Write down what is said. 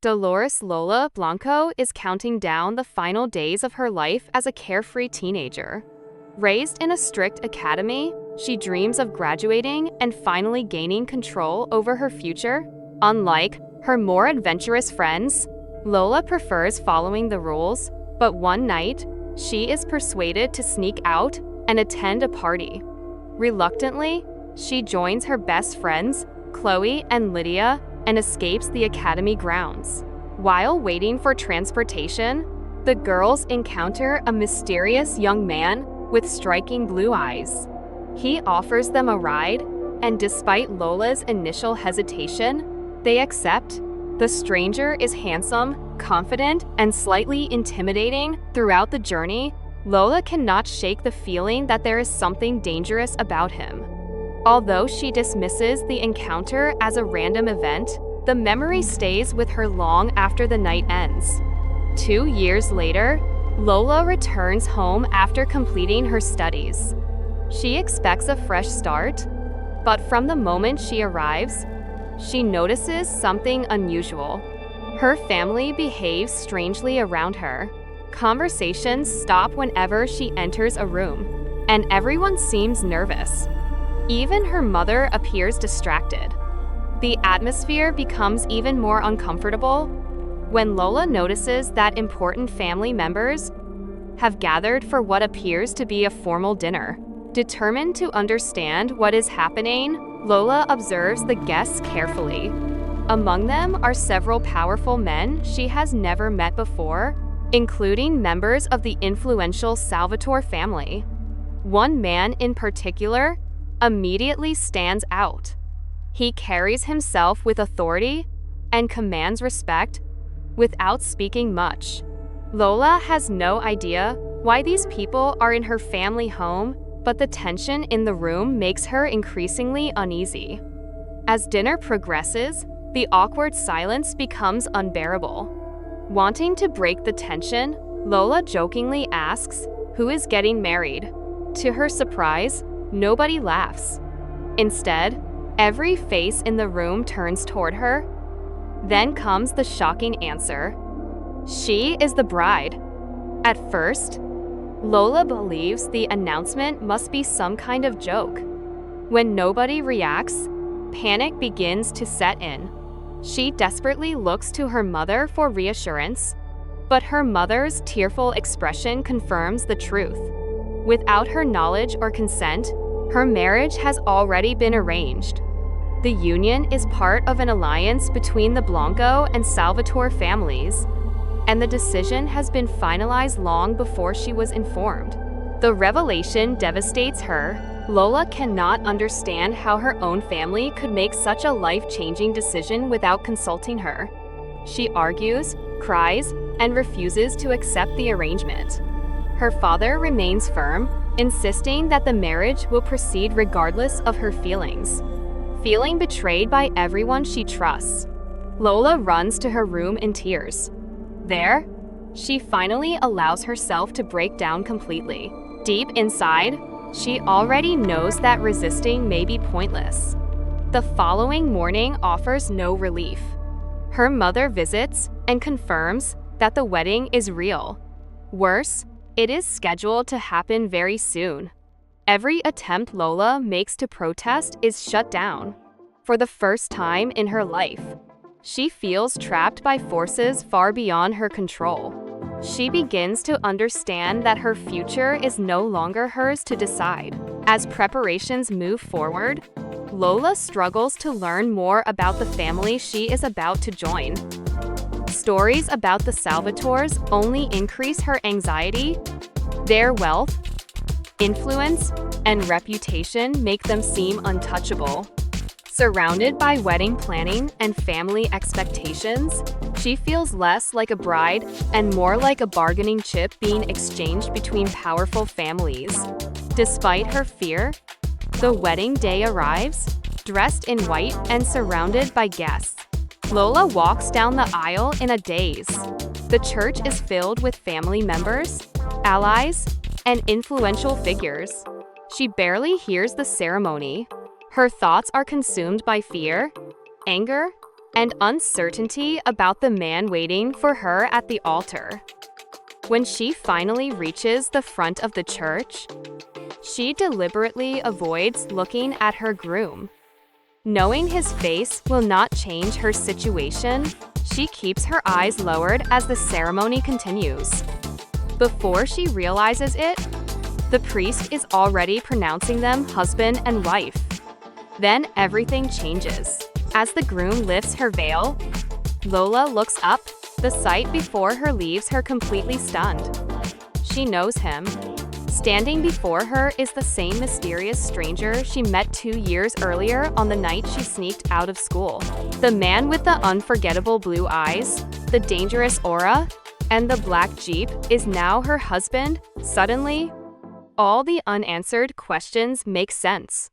Dolores Lola Blanco is counting down the final days of her life as a carefree teenager. Raised in a strict academy, she dreams of graduating and finally gaining control over her future. Unlike her more adventurous friends, Lola prefers following the rules, but one night, she is persuaded to sneak out and attend a party. Reluctantly, she joins her best friends, Chloe and Lydia, and escapes the academy grounds. While waiting for transportation, the girls encounter a mysterious young man with striking blue eyes. He offers them a ride, and despite Lola's initial hesitation, they accept. The stranger is handsome, confident, and slightly intimidating. Throughout the journey, Lola cannot shake the feeling that there is something dangerous about him. Although she dismisses the encounter as a random event, the memory stays with her long after the night ends. 2 years later, Lola returns home after completing her studies. She expects a fresh start, but from the moment she arrives, she notices something unusual. Her family behaves strangely around her. Conversations stop whenever she enters a room, and everyone seems nervous. Even her mother appears distracted. The atmosphere becomes even more uncomfortable when Lola notices that important family members have gathered for what appears to be a formal dinner. Determined to understand what is happening, Lola observes the guests carefully. Among them are several powerful men she has never met before, including members of the influential Salvatore family. One man in particular immediately stands out. He carries himself with authority and commands respect without speaking much. Lola has no idea why these people are in her family home, but the tension in the room makes her increasingly uneasy. As dinner progresses, the awkward silence becomes unbearable. Wanting to break the tension, Lola jokingly asks who is getting married. To her surprise, nobody laughs. Instead, every face in the room turns toward her. Then comes the shocking answer. She is the bride. At first, Lola believes the announcement must be some kind of joke. When nobody reacts, panic begins to set in. She desperately looks to her mother for reassurance, but her mother's tearful expression confirms the truth. Without her knowledge or consent, her marriage has already been arranged. The union is part of an alliance between the Blanco and Salvatore families, and the decision has been finalized long before she was informed. The revelation devastates her. Lola cannot understand how her own family could make such a life-changing decision without consulting her. She argues, cries, and refuses to accept the arrangement. Her father remains firm, insisting that the marriage will proceed regardless of her feelings. Feeling betrayed by everyone she trusts, Lola runs to her room in tears. There, she finally allows herself to break down completely. Deep inside, she already knows that resisting may be pointless. The following morning offers no relief. Her mother visits and confirms that the wedding is real. Worse, it is scheduled to happen very soon. Every attempt Lola makes to protest is shut down. For the first time in her life, she feels trapped by forces far beyond her control. She begins to understand that her future is no longer hers to decide. As preparations move forward, Lola struggles to learn more about the family she is about to join. Stories about the Salvatores only increase her anxiety. Their wealth, influence, and reputation make them seem untouchable. Surrounded by wedding planning and family expectations, she feels less like a bride and more like a bargaining chip being exchanged between powerful families. Despite her fear, the wedding day arrives, dressed in white and surrounded by guests. Lola walks down the aisle in a daze. The church is filled with family members, allies, and influential figures. She barely hears the ceremony. Her thoughts are consumed by fear, anger, and uncertainty about the man waiting for her at the altar. When she finally reaches the front of the church, she deliberately avoids looking at her groom. Knowing his face will not change her situation, she keeps her eyes lowered as the ceremony continues. Before she realizes it, the priest is already pronouncing them husband and wife. Then everything changes. As the groom lifts her veil, Lola looks up. The sight before her leaves her completely stunned. She knows him. Standing before her is the same mysterious stranger she met 2 years earlier on the night she sneaked out of school. The man with the unforgettable blue eyes, the dangerous aura, and the black Jeep is now her husband. Suddenly, all the unanswered questions make sense.